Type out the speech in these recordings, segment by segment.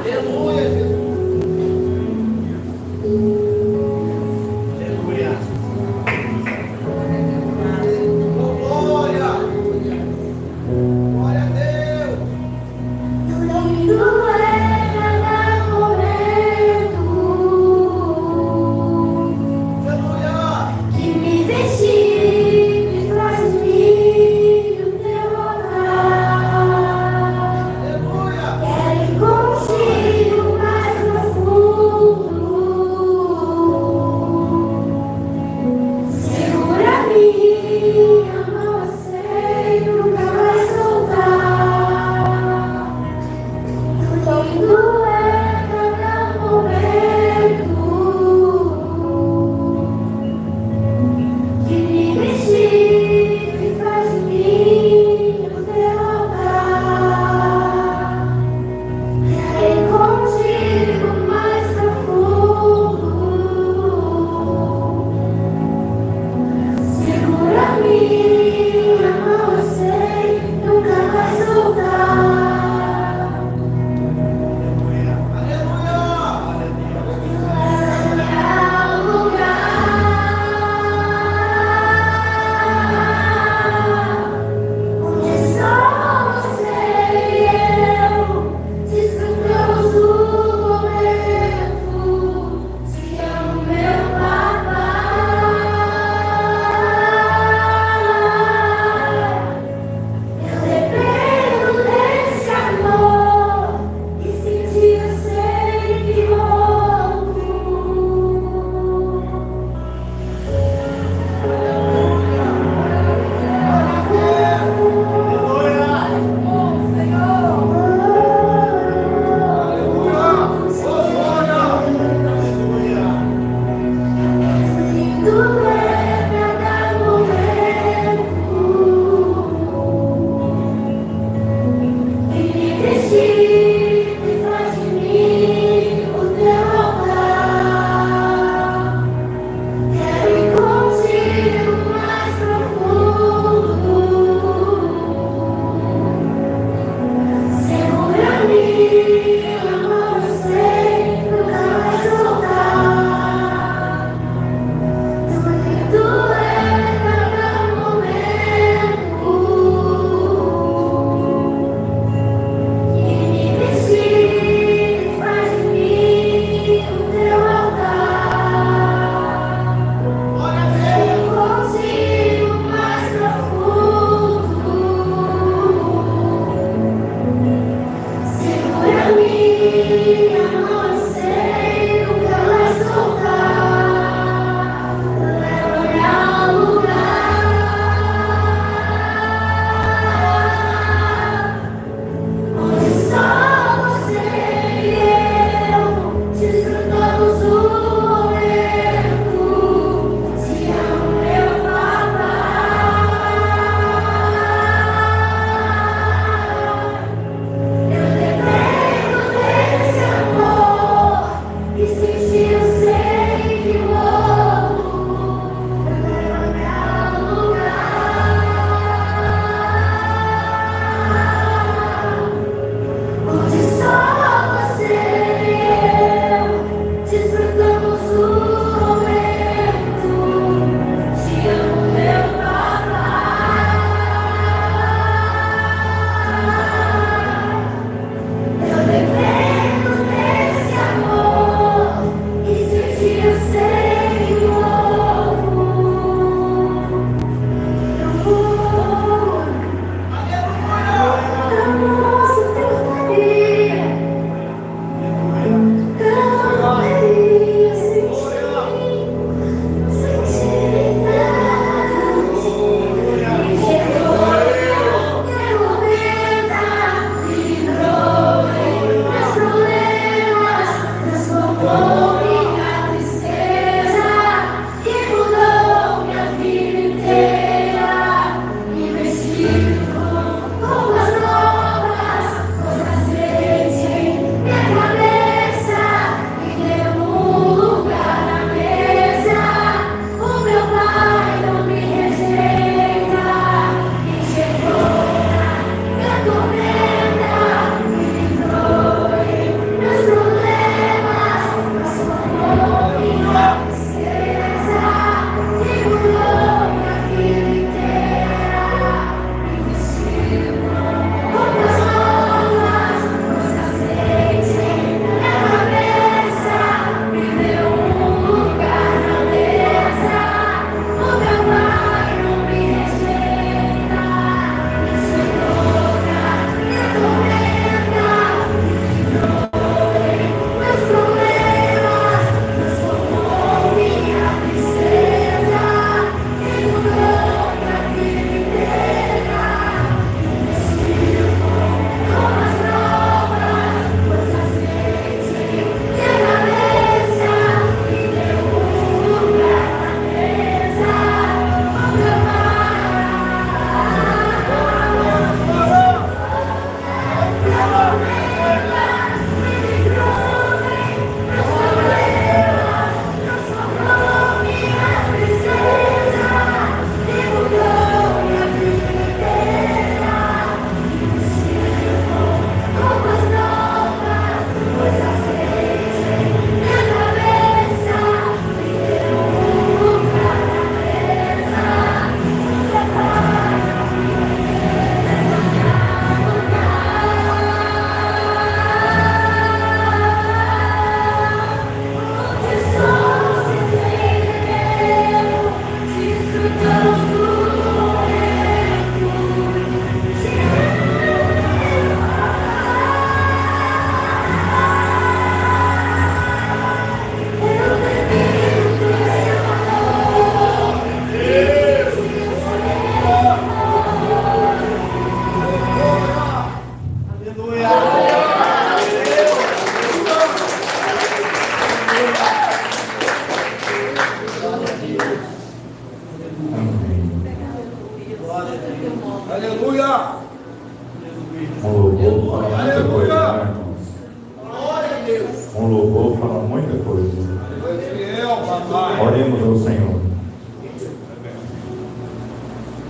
Aleluia, Jesus. Aleluia. Oh, glória. Glória a Deus. Tudo é cada momento Aleluia. que me vestir, me faz vir o teu altar. Aleluia. Quero ir contigo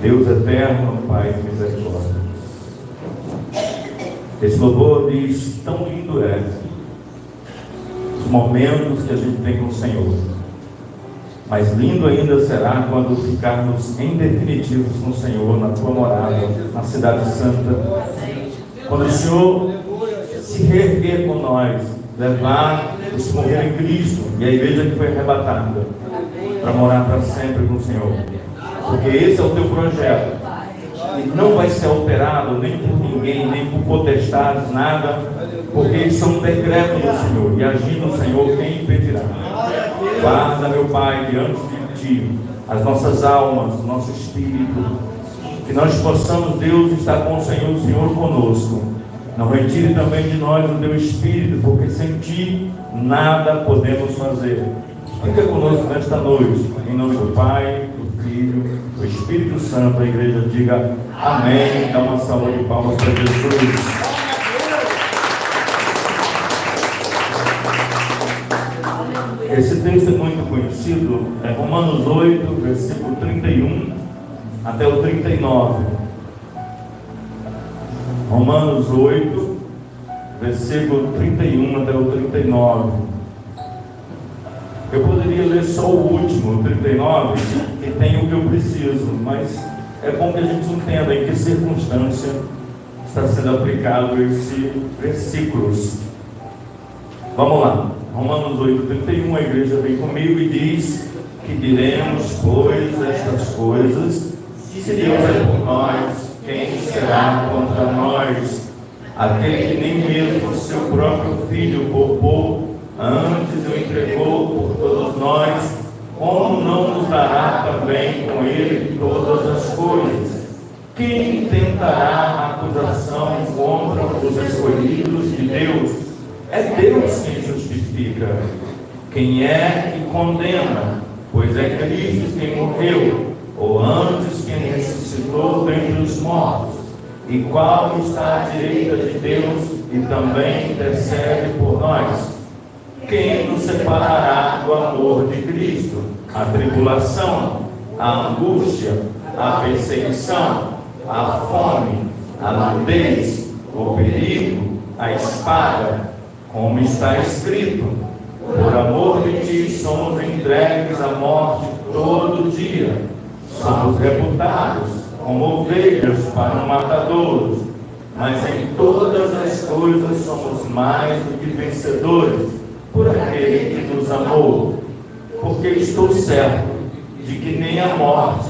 Deus eterno, Pai de misericórdia. Esse louvor diz: tão lindo é os momentos que a gente tem com o Senhor, mas lindo ainda será quando ficarmos em definitivos com o Senhor, na tua morada, na cidade santa, quando o Senhor se reerguer com nós, levar os que morreram em Cristo e a igreja que foi arrebatada para morar para sempre com o Senhor, porque esse é o teu projeto e não vai ser alterado nem por ninguém, nem por potestades, nada, porque eles são um decreto do Senhor, e agindo o Senhor, quem impedirá? Guarda, meu Pai, diante de Ti, as nossas almas, o nosso espírito, que nós possamos, Deus, estar com o Senhor conosco. Não retire também de nós o Teu Espírito, porque sem Ti nada podemos fazer. Fica conosco nesta noite, em nome do Pai, do Filho, do Espírito Santo. A igreja diga amém. Dá uma salva de palmas para Jesus. Esse texto é muito conhecido, é Romanos 8, versículo 31 até o 39. Romanos 8, versículo 31 até o 39. Eu poderia ler só o último, o 39, que tem o que eu preciso, mas é bom que a gente entenda em que circunstância está sendo aplicado esses versículos. Vamos lá. Romanos 8:31, a igreja vem comigo e diz: que diremos, pois, estas coisas? Se Deus é por nós, quem será contra nós? Aquele que nem mesmo seu próprio Filho poupou, antes o entregou por todos nós, como não nos dará também com Ele todas as coisas? Quem tentará acusação contra os escolhidos de Deus? É Deus quem justifica. Quem é que condena? Pois é Cristo quem morreu, ou antes quem ressuscitou dentre os mortos, e qual está à direita de Deus e também intercede por nós. Quem nos separará do amor de Cristo? A tribulação, a angústia, a perseguição, a fome, a nudez, o perigo, a espada. Como está escrito: por amor de Ti somos entregues à morte todo dia. Somos reputados como ovelhas para um matadouro, mas em todas as coisas somos mais do que vencedores por aquele que nos amou. Porque estou certo de que nem a morte,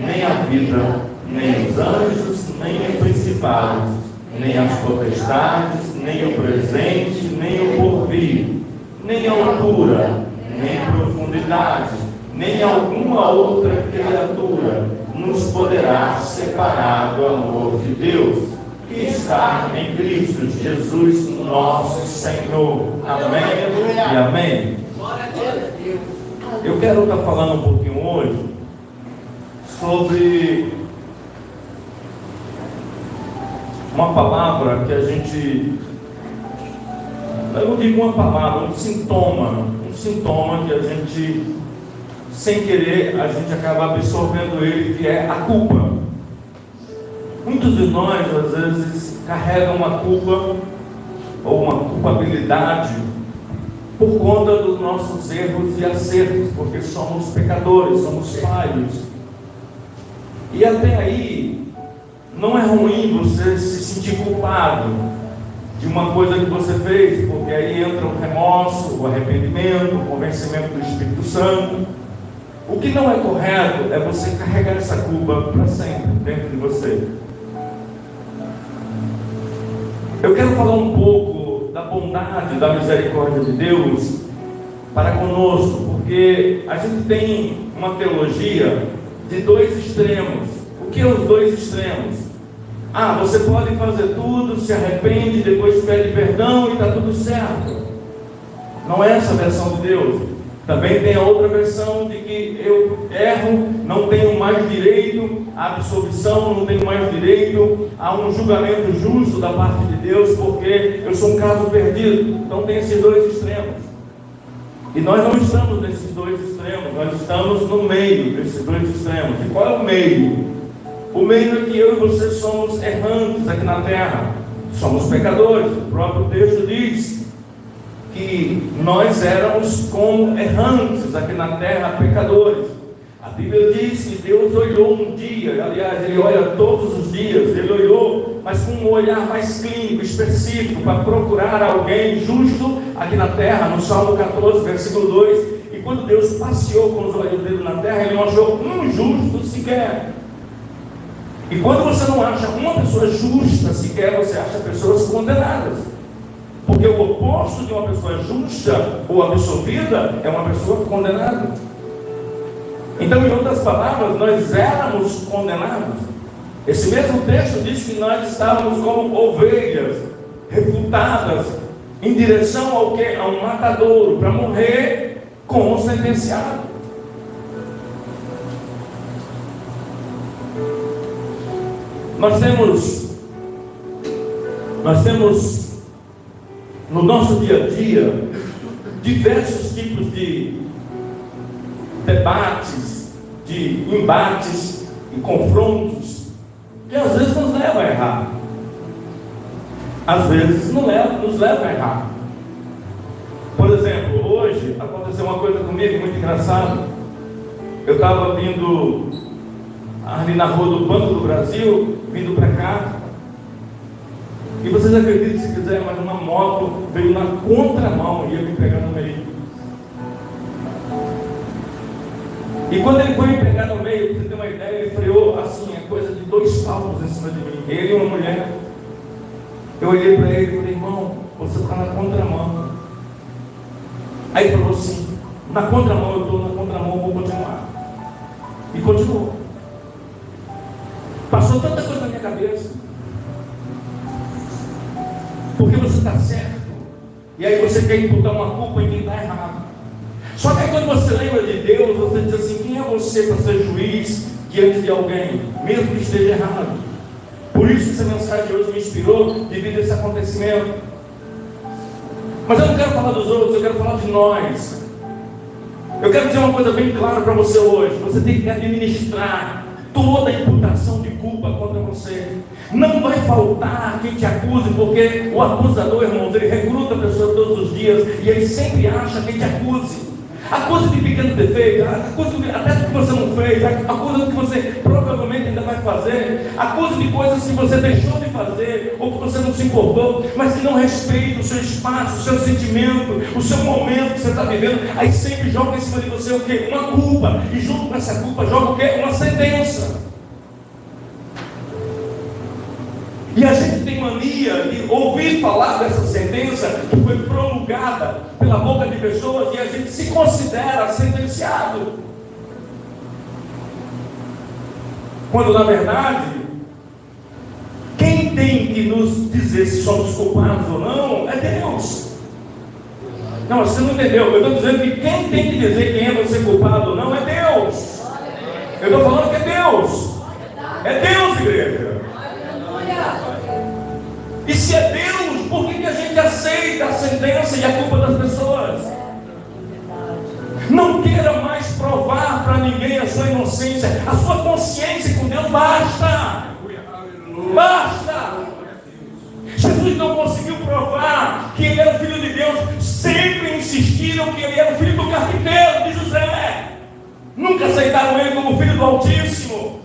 nem a vida, nem os anjos, nem os principados, nem as potestades, nem o presente, nem o porvir, nem a altura, nem a profundidade, nem alguma outra criatura nos poderá separar do amor de Deus, que está em Cristo Jesus, nosso Senhor. Amém e amém. Eu quero estar falando um pouquinho hoje sobre uma palavra que a gente, eu não digo uma palavra, um sintoma que a gente, sem querer, a gente acaba absorvendo ele, que é a culpa. Muitos de nós, às vezes, carregam uma culpa ou uma culpabilidade por conta dos nossos erros e acertos, porque somos pecadores, somos falhos. E até aí, não é ruim você se sentir culpado de uma coisa que você fez, porque aí entra o remorso, o arrependimento, o convencimento do Espírito Santo. O que não é correto é você carregar essa culpa para sempre dentro de você. Eu quero falar um pouco da bondade, da misericórdia de Deus para conosco, porque a gente tem uma teologia de dois extremos. O que é os dois extremos? Você pode fazer tudo, se arrepende, depois pede perdão e está tudo certo. Não é essa a versão de Deus. Também tem a outra versão de que eu erro, não tenho mais direito à absolvição, não tenho mais direito a um julgamento justo da parte de Deus, porque eu sou um caso perdido. Então tem esses dois extremos. E nós não estamos nesses dois extremos, nós estamos no meio desses dois extremos. E qual é o meio? O meio é que eu e você somos errantes aqui na terra. Somos pecadores. O próprio texto diz que nós éramos como errantes aqui na terra, pecadores. A Bíblia diz que Deus olhou um dia, aliás, Ele olha todos os dias, Ele olhou, mas com um olhar mais clínico, específico, para procurar alguém justo aqui na terra, no Salmo 14, versículo 2. E quando Deus passeou com os olhos dele na terra, Ele não achou um justo sequer. E quando você não acha uma pessoa justa sequer, você acha pessoas condenadas. Porque o oposto de uma pessoa justa ou absolvida é uma pessoa condenada. Então, em outras palavras, nós éramos condenados. Esse mesmo texto diz que nós estávamos como ovelhas refutadas em direção ao quê? A um matadouro, para morrer como sentenciado. Nós temos no nosso dia a dia diversos tipos de debates, de embates e confrontos que às vezes nos levam a errar. Às vezes nos levam a errar. Por exemplo, hoje aconteceu uma coisa comigo muito engraçada. Eu estava vindo ali na rua do Banco do Brasil, vindo para cá, e vocês acreditam se quiser, mas uma moto veio na contramão e ia me pegar no meio. E quando ele foi me pegar no meio, para você ter uma ideia, ele freou assim, a coisa de 2 palmos em cima de mim, ele e uma mulher. Eu olhei para ele e falei: irmão, você está na contramão. Aí ele falou assim: na contramão, eu estou na contramão, vou continuar. E continuou. Passou tanta coisa na minha cabeça. Porque você está certo, e aí você quer imputar uma culpa em quem está errado. Só que aí quando você lembra de Deus, você diz assim: quem é você para ser juiz diante de alguém, mesmo que esteja errado? Por isso que essa mensagem de hoje me inspirou devido a esse acontecimento. Mas eu não quero falar dos outros, eu quero falar de nós. Eu quero dizer uma coisa bem clara para você hoje: você tem que administrar toda a imputação de culpa contra você. Não vai faltar quem te acuse, porque o acusador, irmãos, ele recruta a pessoa todos os dias e ele sempre acha quem te acuse. Acuse de pequeno defeito, acuse até do que você não fez, acuse do que você provavelmente ainda vai fazer, acuse de coisas que você deixou de fazer ou que você não se importou, mas que não respeita o seu espaço, o seu sentimento, o seu momento que você está vivendo. Aí sempre joga em cima de você o quê? Uma culpa, e junto com essa culpa joga o quê? Uma sentença. E a gente tem mania de ouvir falar dessa sentença que foi promulgada pela boca de pessoas e a gente se considera sentenciado. Quando na verdade, quem tem que nos dizer se somos culpados ou não é Deus. Não, você não entendeu. Eu estou dizendo que quem tem que dizer quem é você culpado ou não é Deus. Eu estou falando que é Deus. É Deus, igreja. E se é Deus, por que a gente aceita a sentença e a culpa das pessoas? Não queira mais provar para ninguém a sua inocência. A sua consciência com Deus basta. Basta. Jesus não conseguiu provar que ele era filho de Deus. Sempre insistiram que ele era filho do carpinteiro, de José. Nunca aceitaram ele como filho do Altíssimo.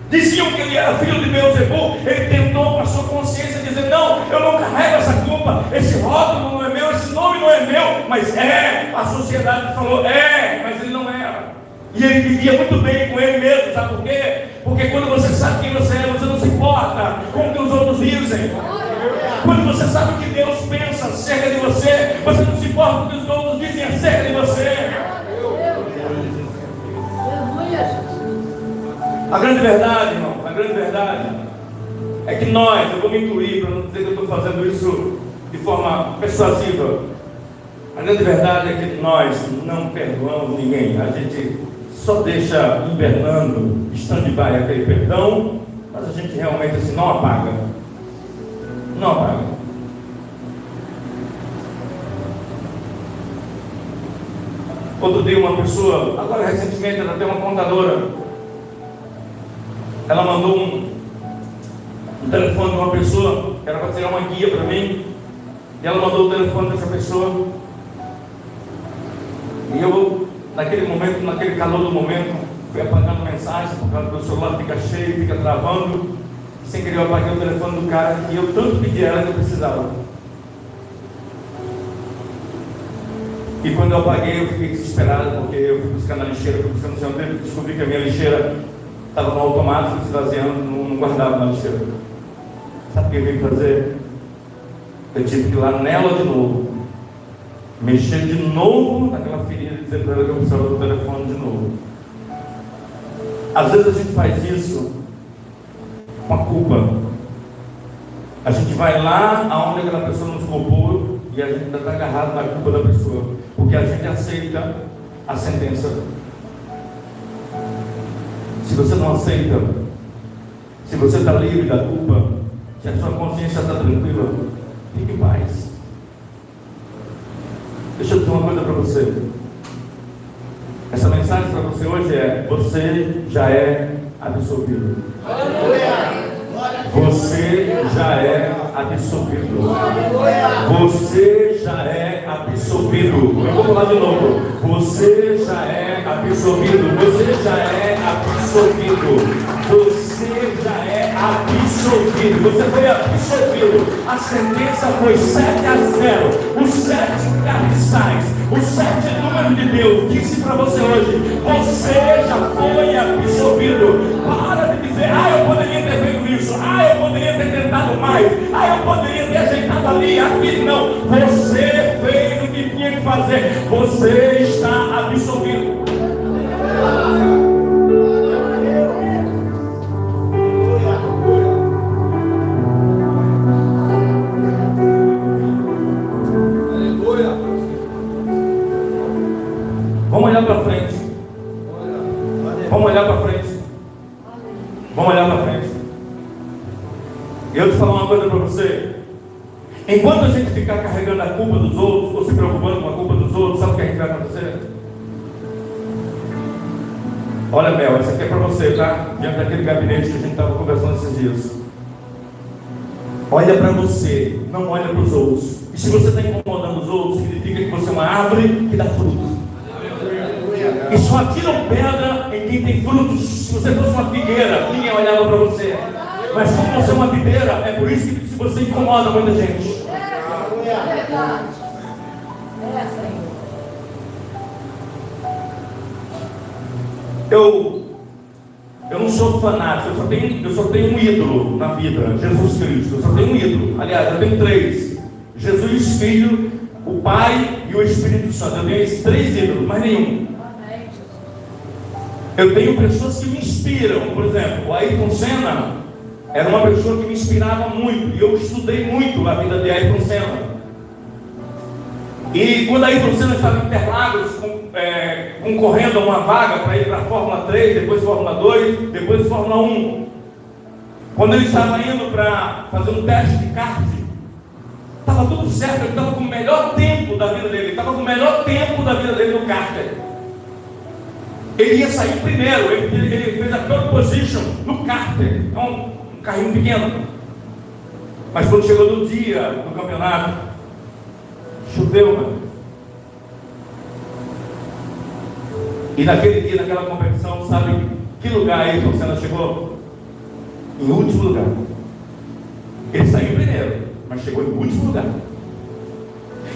Diziam que ele era filho de Beelzebul. Ele tentou com a sua consciência dizer: não, eu não carrego essa culpa, esse rótulo não é meu, esse nome não é meu. Mas a sociedade falou, mas ele não era. E ele vivia muito bem com ele mesmo, sabe por quê? Porque quando você sabe quem você é, você não se importa com o que os outros dizem. Quando você sabe o que Deus pensa acerca de você, você não se importa com o que os outros dizem acerca de você. A grande verdade, irmão, a grande verdade é que nós, eu vou me incluir para não dizer que eu estou fazendo isso de forma persuasiva. A grande verdade é que nós não perdoamos ninguém. A gente só deixa hibernando, stand-by aquele perdão, mas a gente realmente assim não apaga. Não apaga. Outro dia uma pessoa, agora recentemente ela tem uma contadora. ela mandou um telefone de uma pessoa, que era para tirar uma guia para mim, e ela mandou o telefone dessa pessoa, e eu, naquele momento, naquele calor do momento, fui apagando mensagem, por causa do meu celular fica cheio, fica travando, sem querer eu apaguei o telefone do cara, e eu tanto pedi a ela que eu precisava. E quando eu apaguei, eu fiquei desesperado, porque eu fui buscar na lixeira, fui buscando no centro, descobri que a minha lixeira estava no automático, se esvaziando, não guardava na lixeira. Sabe o que eu vim fazer? Eu tive que ir lá nela de novo, mexer de novo naquela ferida, dizer para ela que eu precisava do telefone de novo. Às vezes a gente faz isso com a culpa. A gente vai lá aonde aquela pessoa nos culpou e a gente ainda está agarrado na culpa da pessoa, porque a gente aceita a sentença. Se você não aceita, se você está livre da culpa, se a sua consciência está tranquila, fique em paz. Deixa eu dizer uma coisa para você. Essa mensagem para você hoje é: você já é absolvido. Você já é absolvido. Você já é absolvido. Eu vou falar de novo. Você já é absolvido. Você já é absolvido. Você já é absolvido. Você foi absolvido. A sentença foi 7-0. Os 7 carniçais, os 7 números de Deus disse para você hoje: você já foi absolvido. Para de dizer: eu poderia ter feito isso, eu poderia ter tentado mais, eu poderia ter ajeitado ali, aqui. Não, você fez o que tinha que fazer. Você está absolvido. Vamos olhar para frente. Vamos olhar para frente. Vamos olhar para frente. Eu te falar uma coisa para você. Enquanto a gente ficar carregando a culpa dos outros, ou se preocupando com a culpa dos outros, sabe o que a gente vai acontecer? Olha, Mel, essa aqui é para você, tá? Diante daquele gabinete que a gente estava conversando esses dias. Olha para você, não olha para os outros. E se você está incomodando os outros, significa que você é uma árvore que dá fruto. E só atiram pedra em quem tem frutos. Se você fosse uma figueira, ninguém olhava para você. Mas como você é uma videira, é por isso que você incomoda muita gente. É verdade. É, Senhor. Eu não sou fanático, eu só tenho um ídolo na vida, Jesus Cristo. Eu só tenho um ídolo. Aliás, eu tenho 3. Jesus, Filho, o Pai e o Espírito Santo. Eu tenho esses 3 ídolos, mais nenhum. Eu tenho pessoas que me inspiram. Por exemplo, o Ayrton Senna era uma pessoa que me inspirava muito. E eu estudei muito a vida de Ayrton Senna. E quando Ayrton Senna estava em Interlagos, concorrendo a uma vaga para ir para a Fórmula 3, depois Fórmula 2, depois Fórmula 1. Quando ele estava indo para fazer um teste de kart, estava tudo certo, ele estava com o melhor tempo da vida dele. Ele estava com o melhor tempo da vida dele no kart. Ele ia sair primeiro, ele fez a pole position no kart. É um carrinho pequeno. Mas quando chegou no dia do campeonato, choveu, mano. E naquele dia, naquela competição, sabe que lugar aí que o Senna chegou? Em último lugar. Ele saiu primeiro, mas chegou em último lugar.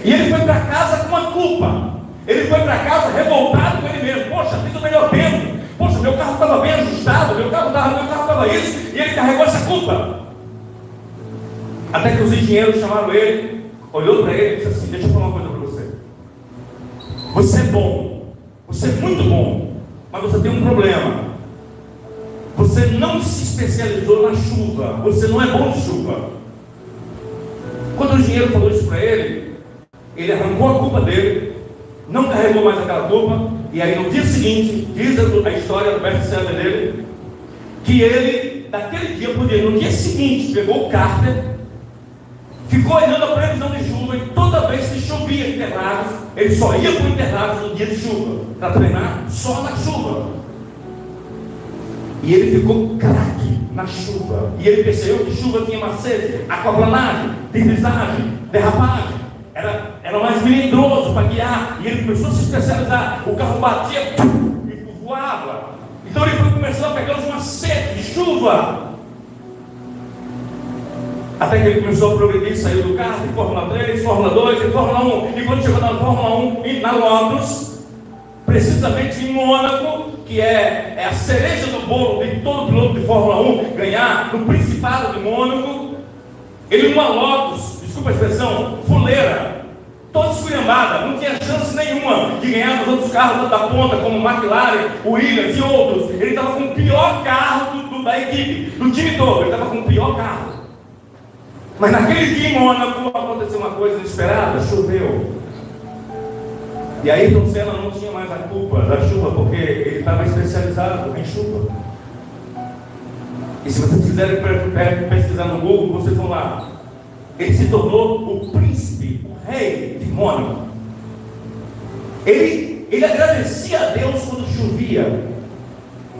E ele foi para casa com uma culpa. Ele foi para casa revoltado com ele mesmo. Poxa, fiz o melhor tempo. Poxa, meu carro estava bem ajustado, meu carro estava isso. E ele carregou essa culpa. Até que os engenheiros chamaram ele, olhou para ele e disse assim: deixa eu falar uma coisa para você. Você é bom, você é muito bom, mas você tem um problema. Você não se especializou na chuva. Você não é bom de chuva. Quando o engenheiro falou isso para ele, ele arrancou a culpa dele, não carregou mais aquela culpa. E aí no dia seguinte, diz a história do best-seller dele, que ele, daquele dia por dia, no dia seguinte, pegou o cárter, ficou olhando a previsão de chuva, e toda vez que chovia em Interlagos, ele só ia para o Interlagos no dia de chuva, para treinar só na chuva. E ele ficou craque. na chuva. E ele percebeu que chuva tinha macete, aquaplanagem, deslizagem, derrapagem. Era mais melindroso para guiar. E ele começou a se especializar. O carro batia e voava. Então ele começou a pegar os macetes de chuva. Até que ele começou a progredir, saiu do carro de Fórmula 3, Fórmula 2 e Fórmula 1. E quando chegou na Fórmula 1 e na Lotus, precisamente em Mônaco, que é a cereja do bolo de todo piloto de Fórmula 1 ganhar no Principado de Mônaco, ele numa Lotus, desculpa a expressão, fuleira, toda esculhambada, não tinha chance nenhuma de ganhar nos outros carros da ponta, como McLaren, Williams e outros. Ele estava com o pior carro da equipe, do time todo, ele estava com o pior carro. Mas naquele dia em Mônaco aconteceu uma coisa inesperada, choveu. E aí Ayrton Senna não tinha mais a culpa da chuva, porque ele estava especializado em chuva. E se vocês quiserem pesquisar no Google, vocês vão lá. Ele se tornou o príncipe, o rei de Mônaco. Ele agradecia a Deus quando chovia,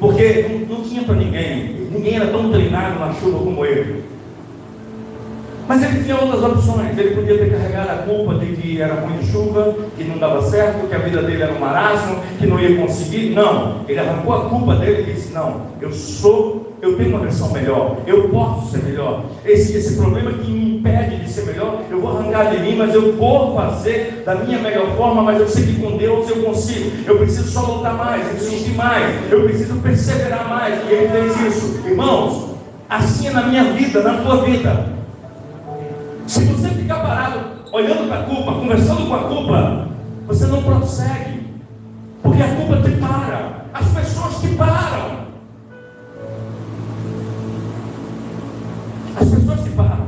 porque não tinha para ninguém. Ninguém era tão treinado na chuva como ele. Mas ele tinha outras opções. Ele podia ter carregado a culpa de que era ruim de chuva, que não dava certo, que a vida dele era um marasmo, que não ia conseguir. Não, ele arrancou a culpa dele e disse: não, eu tenho uma versão melhor, eu posso ser melhor. Esse problema que me impede de ser melhor, eu vou arrancar de mim, mas eu vou fazer da minha melhor forma. Mas eu sei que com Deus eu consigo. Eu preciso só lutar mais, insistir mais, eu preciso perseverar mais. E ele fez isso. Irmãos, assim é na minha vida, na tua vida. Se você ficar parado, olhando para a culpa, conversando com a culpa, você não prossegue, porque a culpa te para, as pessoas te param, as pessoas te param.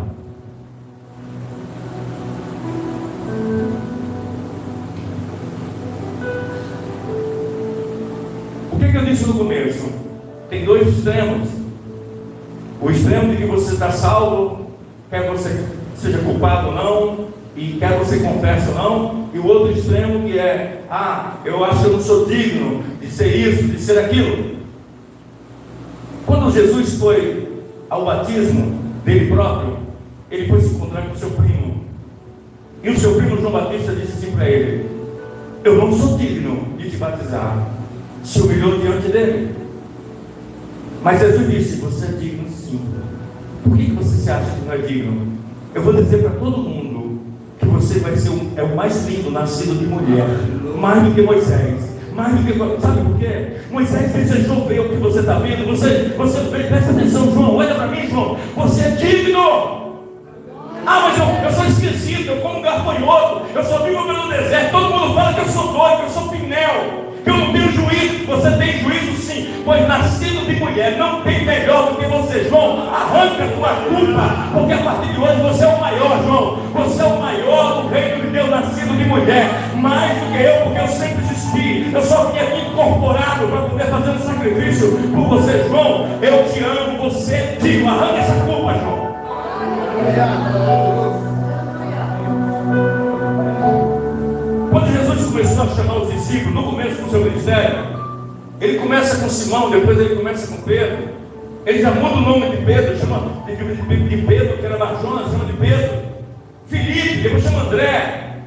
O que eu disse no começo? Tem dois extremos. O extremo de que você está salvo, quer você seja culpado ou não, e quer você confesse ou não, e o outro extremo que é: eu acho que eu não sou digno de ser isso, de ser aquilo. Quando Jesus foi ao batismo dele próprio, ele foi se encontrar com o seu primo, e o seu primo João Batista disse assim para ele: eu não sou digno de te batizar. Se humilhou diante dele. Mas Jesus disse: você é digno sim. Por que você se acha que não é digno? Eu vou dizer para todo mundo que você vai ser o mais lindo nascido de mulher, mais do que Moisés, mais do que... Sabe por quê? Moisés desejou ver o que você está vendo. Você presta atenção, João, olha para mim, João, você é digno. Mas eu sou esquecido, eu como gafanhoto, eu só vivo pelo deserto, todo mundo fala que eu sou doido, que eu sou pneu, que eu não tenho juízo. Você tem juízo sim, pois nascido de mulher não tem melhor do que você, João. Arranca a tua culpa, porque a partir de hoje você é o maior, João. Você é o maior do reino de Deus, nascido de mulher, mais do que eu, porque eu sempre existi. Eu só vim aqui incorporado para poder fazer um sacrifício por você, João. Eu te amo, você é digno. Arranca essa culpa, João. Quando Jesus começou a chamar os discípulos, no começo do seu ministério, ele começa com Simão, depois ele começa com Pedro. Ele já muda o nome de Pedro, chama de Pedro, que era Barjonas, chama de Pedro. Filipe, depois chama André.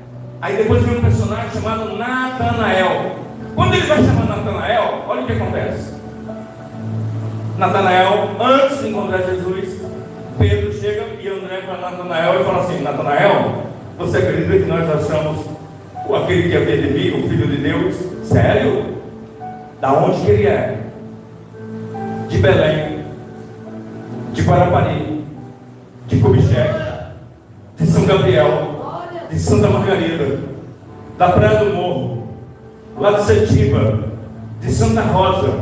Aí depois vem um personagem chamado Natanael. Quando ele vai chamar Natanael, olha o que acontece. Natanael, antes de encontrar Jesus, Pedro chega e André para Natanael e fala assim: Natanael, você acredita que nós achamos aquele que havia de vir, o Filho de Deus? Sério? Da onde que ele é? De Belém, de Guarapari, de Kubitschek, de São Gabriel, de Santa Margarida, da Praia do Morro, lá de Setiba, de Santa Rosa.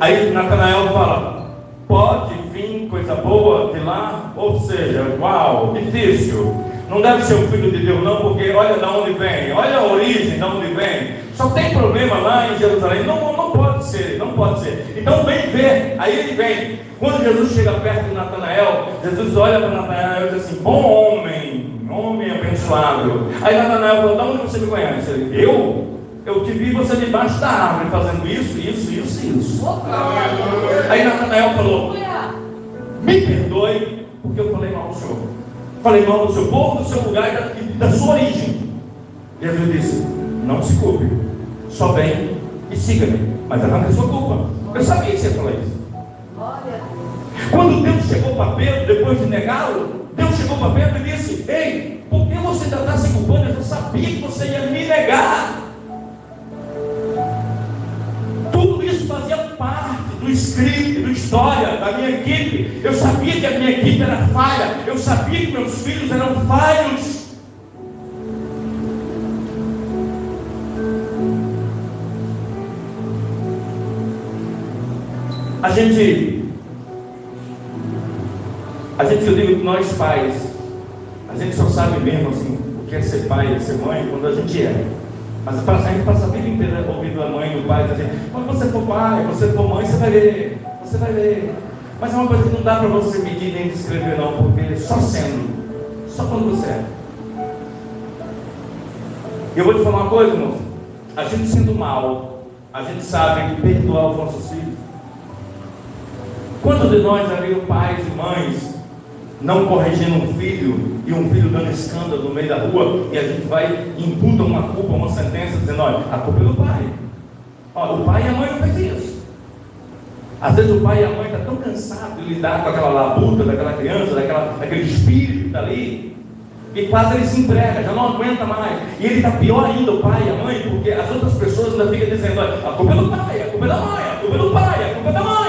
Aí Natanael fala: pode vir coisa boa de lá? Ou seja, uau, difícil. Não deve ser o Filho de Deus não, porque olha de onde vem, olha a origem de onde vem. Só tem problema lá em Jerusalém. Não pode ser, não pode ser. Então vem ver. Aí ele vem. Quando Jesus chega perto de Natanael, Jesus olha para Natanael e diz assim: bom homem abençoado. Aí Natanael fala: de onde você me conhece? Ele: eu te vi você debaixo da árvore fazendo isso. Aí Natanael falou: Me perdoe, porque eu falei mal do Senhor. Falei mal do seu povo, do seu lugar e da sua origem. Jesus disse: não se culpe, só vem e siga-me, mas arranca a sua culpa. Eu sabia que você ia falar isso. Quando Deus chegou para Pedro, depois de negá-lo, Deus chegou para Pedro e disse: ei, por que você ainda está se culpando? Eu já sabia que você ia me negar. Tudo isso fazia parte do script, da história da minha equipe. Eu sabia que a minha equipe era falha. Eu sabia que meus filhos eram falhos. Eu digo que nós pais, a gente só sabe mesmo assim o que é ser pai e ser mãe quando a gente é. Mas a gente passa a vida inteira ouvindo a mãe e o pai dizer: quando você for pai, você for mãe, você vai ver, você vai ver. Mas é uma coisa que não dá para você medir nem descrever não, porque só sendo, só quando você é. E eu vou te falar uma coisa, irmão. A gente sendo mal, a gente sabe perdoar os nossos filhos. Quantos de nós já viram pais e mães não corrigindo um filho e um filho dando escândalo no meio da rua, e a gente vai e imputa uma culpa, uma sentença, dizendo: olha, a culpa é do pai. Olha, o pai e a mãe não fez isso. Às vezes o pai e a mãe estão tão cansados de lidar com aquela labuta daquela criança, daquele espírito que está ali, que quase ele se entrega, já não aguenta mais. E ele está pior ainda, o pai e a mãe, porque as outras pessoas ainda ficam dizendo: olha, a culpa é do pai, a culpa é da mãe, a culpa é do pai, a culpa é da mãe.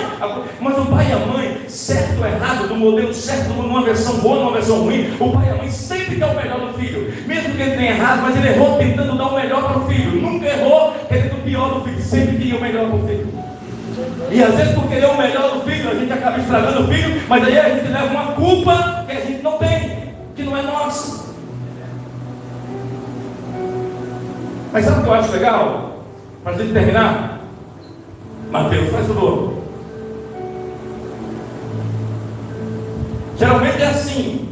Mas o pai e a mãe, certo ou errado, do modelo certo, numa versão boa, numa versão ruim, o pai e a mãe sempre quer o melhor do filho. Mesmo que ele tenha errado, mas ele errou tentando dar o melhor para o filho. Nunca errou querendo o pior do filho, sempre queria o melhor para o filho. E às vezes por querer o melhor do filho, a gente acaba estragando o filho, mas aí a gente leva uma culpa que a gente não tem, que não é nossa. Mas sabe o que eu acho legal? Para a gente terminar, Mateus, faz favor. Geralmente é assim,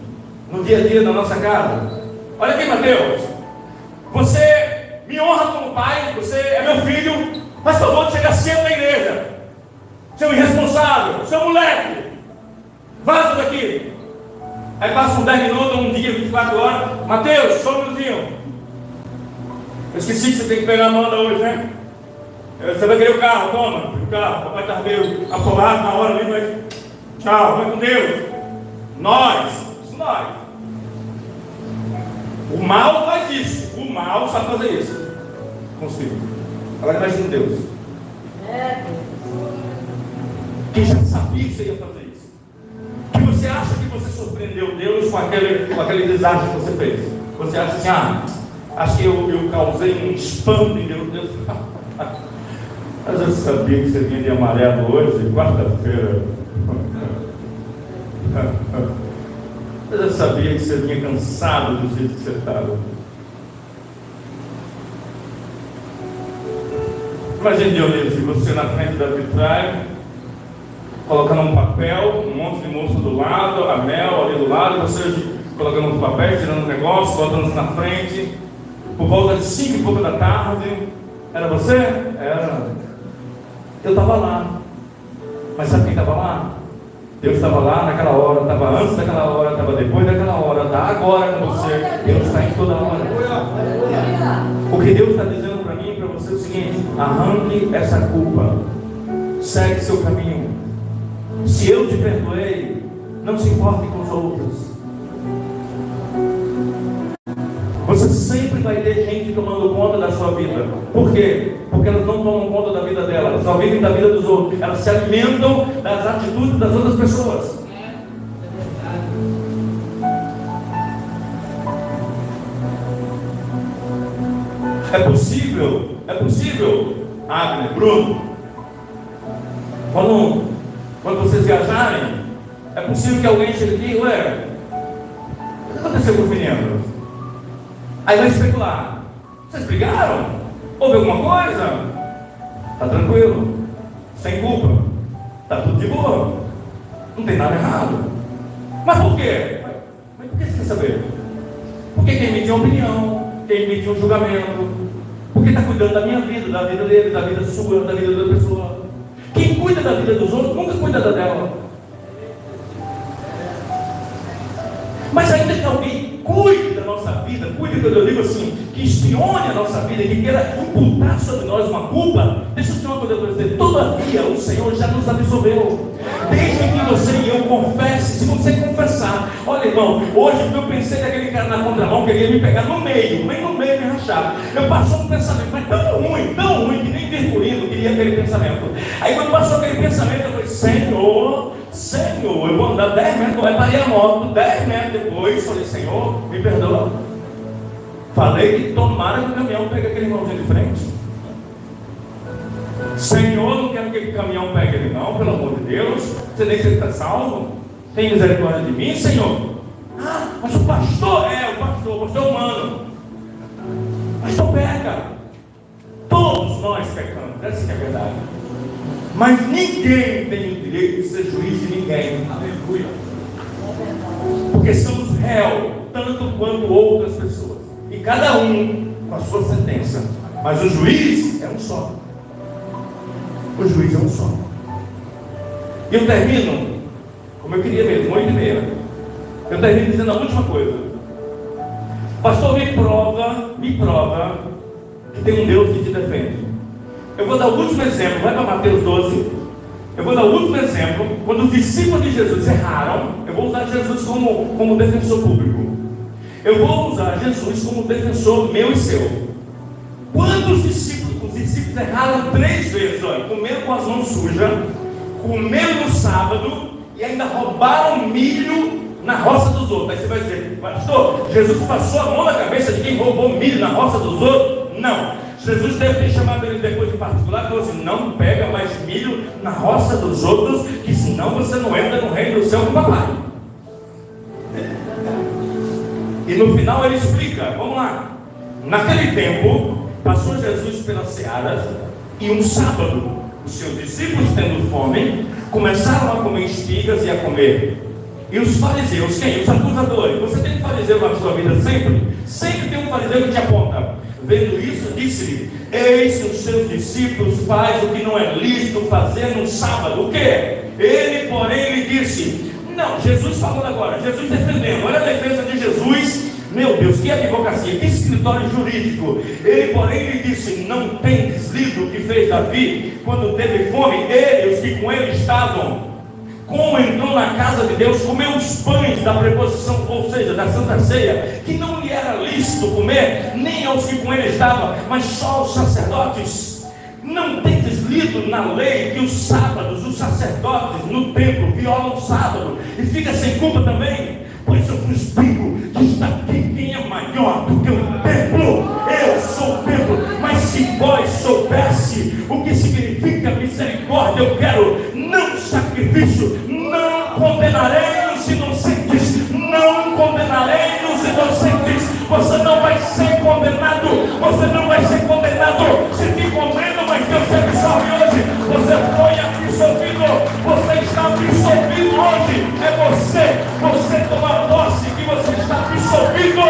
no dia a dia da nossa casa. Olha aqui, Mateus, você me honra como pai, você é meu filho, faz favor de chegar cedo na igreja. Seu irresponsável, seu moleque, vaza daqui. Aí passa uns 10 minutos, um dia, 24 horas. Mateus, só um minutinho. Eu esqueci que você tem que pegar a Amanda hoje, né? Você vai querer o carro, toma, o carro. Papai está meio afolado na hora ali, mas tchau, vai com Deus. Nós. O mal faz isso. O mal sabe fazer isso com os filhos. Agora imagine Deus. Que já sabia que você ia fazer isso. Que você acha que você surpreendeu Deus com aquele desastre que você fez. Você acha assim: acho que eu causei um espanto em Deus. Mas eu sabia que você vinha de amarelo hoje, quarta-feira. Mas eu sabia que você vinha cansado do jeito que você estava. Imagine, Dionísio, você na frente da vitrine, colocando um papel, um monte de moço do lado, a Mel ali do lado, você colocando um papel, tirando um negócio, botando na frente, por volta de 5 e pouco da tarde. Era você? Era. Eu estava lá. Mas sabe quem estava lá? Deus estava lá naquela hora, estava antes daquela hora, estava depois daquela hora, está agora com você. Deus está em toda hora. O que Deus está dizendo para mim e para você é o seguinte: arranque essa culpa, segue seu caminho. Se eu te perdoei, não se importe com os outros. Você sempre vai ter gente tomando conta da sua vida. Por quê? Porque elas não tomam conta da vida dela, elas só vivem da vida dos outros. Elas se alimentam das atitudes das outras pessoas. É possível, Agnes, Bruno, quando vocês viajarem, é possível que alguém chegue aqui: ué, o que aconteceu com o menino? Aí vai especular: vocês brigaram? Houve alguma coisa? Está tranquilo, sem culpa, está tudo de boa, não tem nada errado. Mas por quê? Mas por que você quer saber? Porque quem emitiu uma opinião, quem emitiu um julgamento, porque está cuidando da minha vida, da vida dele, da vida sua, da vida da pessoa. Quem cuida da vida dos outros nunca cuida da dela. Mas ainda que alguém cuide da nossa vida, cuide, quando eu digo assim, que espione a nossa vida, que queira imputar sobre nós uma culpa, deixa eu dizer uma coisa para você: todavia o Senhor já nos absolveu. Desde que você e eu confesse, se você confessar. Olha, irmão, hoje eu pensei naquele cara na contramão, queria me pegar no meio, bem no meio, me rachar. Eu passou um pensamento, mas tão ruim, que nem Virgulino queria aquele pensamento. Aí quando passou aquele pensamento, eu falei: Senhor, eu vou andar 10 metros, vai parar a moto, 10 metros depois, falei: Senhor, me perdoa. Falei que tomara que o caminhão pegue aquele irmãozinho de frente. Senhor, não quero que aquele caminhão pegue ele não, pelo amor de Deus. Você nem se está salvo. Tem misericórdia de mim, Senhor. Ah, mas o pastor é humano. Pastor pega. Todos nós pecamos, essa é a verdade. Mas ninguém tem o direito de ser juiz de ninguém. Aleluia. Porque somos réus, tanto quanto outras pessoas. E cada um com a sua sentença. Mas o juiz é um só. O juiz é um só. E eu termino, como eu queria mesmo, 8h30. Eu termino dizendo a última coisa. Pastor, me prova que tem um Deus que te defende. Eu vou dar o último exemplo, vai para Mateus 12. Eu vou dar o último exemplo. Quando os discípulos de Jesus erraram, eu vou usar Jesus como defensor público. Eu vou usar Jesus como defensor meu e seu. Quando os discípulos erraram 3 vezes, olha, comeram com as mãos sujas, comeram no sábado e ainda roubaram milho na roça dos outros. Aí você vai dizer: pastor, Jesus passou a mão na cabeça de quem roubou milho na roça dos outros? Não. Jesus deve ter chamado ele depois em particular e falou assim: não pega mais milho na roça dos outros, que senão você não entra no reino do céu com o papai. E no final ele explica, vamos lá. Naquele tempo, passou Jesus pelas searas, e um sábado, os seus discípulos, tendo fome, começaram a comer espigas e a comer. E os fariseus, quem? Os acusadores. Você tem um fariseu na sua vida sempre? Sempre tem um fariseu que te aponta. Vendo isso, disse-lhe: eis que os seus discípulos fazem o que não é lícito fazer no sábado. O quê? Ele, porém, lhe disse: não, Jesus falando agora, Jesus defendendo, olha a defesa de Jesus. Meu Deus, que advocacia, que escritório jurídico. Ele, porém, lhe disse: não tendes lido o que fez Davi quando teve fome? Ele, os que com ele estavam, como entrou na casa de Deus, comeu os pães da preposição, ou seja, da Santa Ceia, que não lhe era lícito comer, nem aos que com ele estavam, mas só aos sacerdotes. Não tendes lido na lei que os sábados, os sacerdotes no templo violam o sábado e fica sem culpa também? Pois eu vos digo que está aqui quem é maior do que o templo. Eu sou o templo. Mas se vós soubesse o que significa misericórdia, eu quero não sacrifício, não condenarei os inocentes, não condenarei os inocentes. Você não vai ser condenado, você não vai ser condenado. Se te condena, mas Deus te absolve hoje. Você foi absolvido, você está absolvido hoje. É você toma posse que você está absolvido.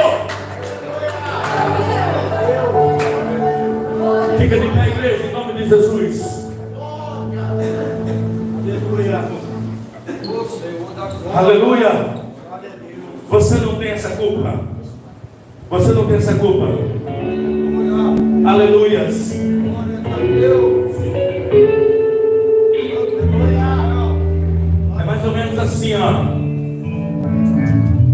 Fica de pé, igreja, em nome de Jesus. Aleluia. Você não tem essa culpa. Você não tem essa culpa. Aleluia. É mais ou menos assim, ó.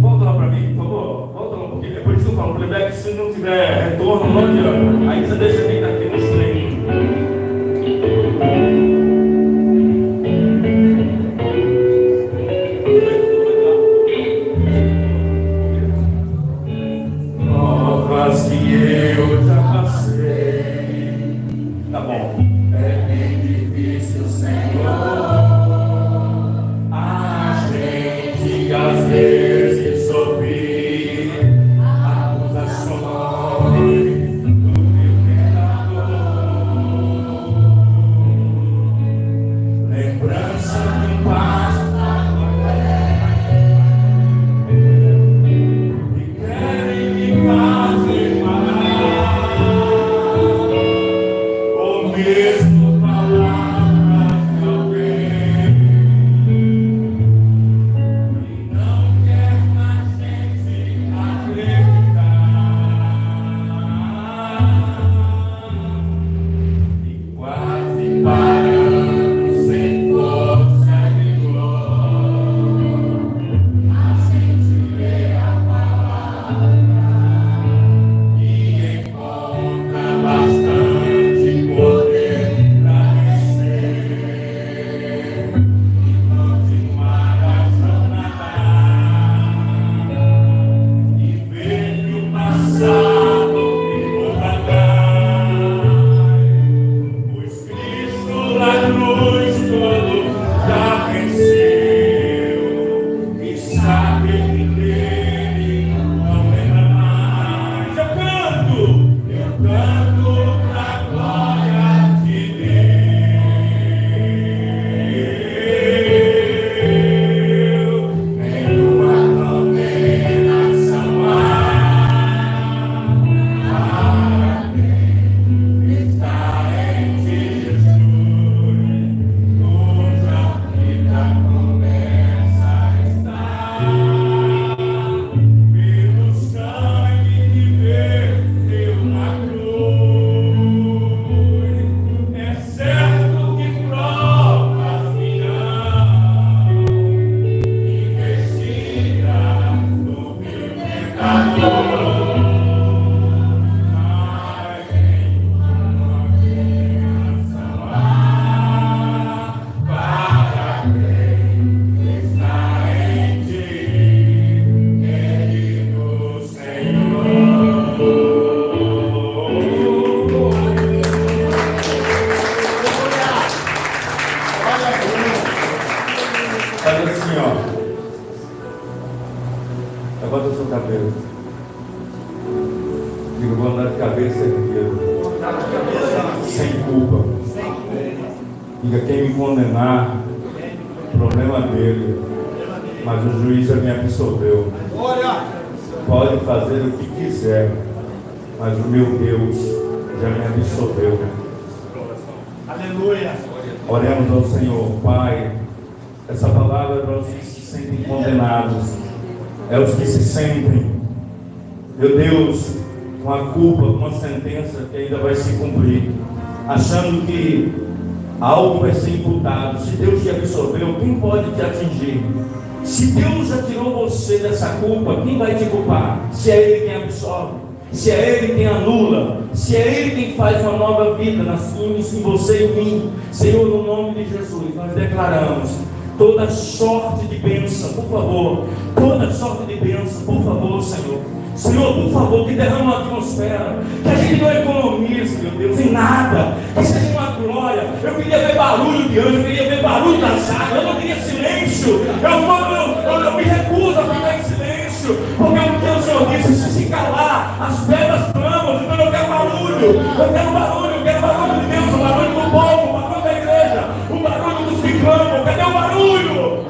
Volta lá para mim, por favor. Volta lá um pouquinho. É por isso que eu falo, playback, se não tiver retorno, não adianta. Aí você deixa quem está aqui nos treinos. Provas que eu já passei. Tá bom. É bem difícil, Senhor. A gente às vezes ouvir acusações do meu pecador. Lembrança de um passado e querem me fazer mal. Oh, meu Diga, vou andar de cabeça erguida, sem culpa. Diga, quem me condenar, problema dele, mas o juiz já me absolveu. Pode fazer o que quiser, mas o meu Deus já me absolveu. Aleluia. Oremos ao Senhor. Pai, essa palavra é para os que se sentem condenados, é os que se sentem, meu Deus, com a culpa, com uma sentença que ainda vai se cumprir, achando que algo vai ser imputado. Se Deus te absolveu, quem pode te atingir? Se Deus já tirou você dessa culpa, quem vai te culpar? Se é Ele quem absolve, se é Ele quem anula, se é Ele quem faz uma nova vida em você e em mim. Senhor, no nome de Jesus, nós declaramos toda sorte de bênção, por favor, toda sorte de bênção, por favor, Senhor. Senhor, por favor, que derrama uma atmosfera, que a gente não economize, meu Deus, em nada, que seja uma glória. Eu queria ver barulho de anjo, eu queria ver barulho das águas, eu não queria silêncio. Eu me recuso a ficar em silêncio, porque o Senhor disse: se calar, as pedras clamam. Então eu quero barulho, eu quero barulho, eu quero barulho de Deus, o barulho do povo, o barulho da igreja, o barulho dos que clamam. Cadê o barulho?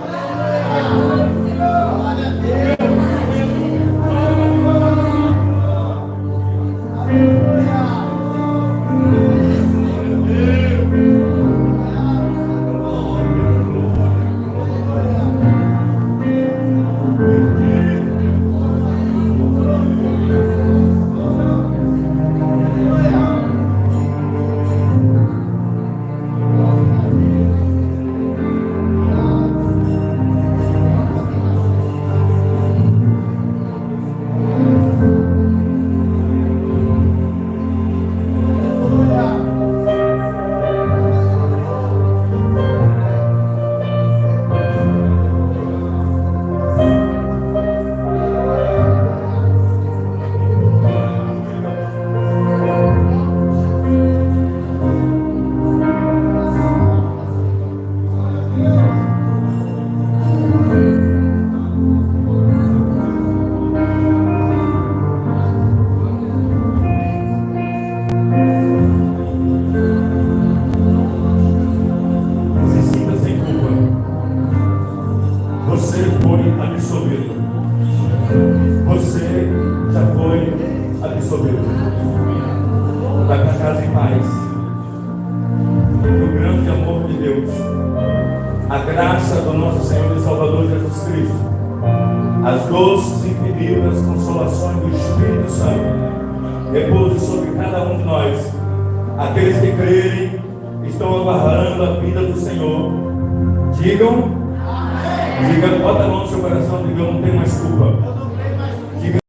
Diga, bota a mão no seu coração, diga: eu não tenho mais culpa.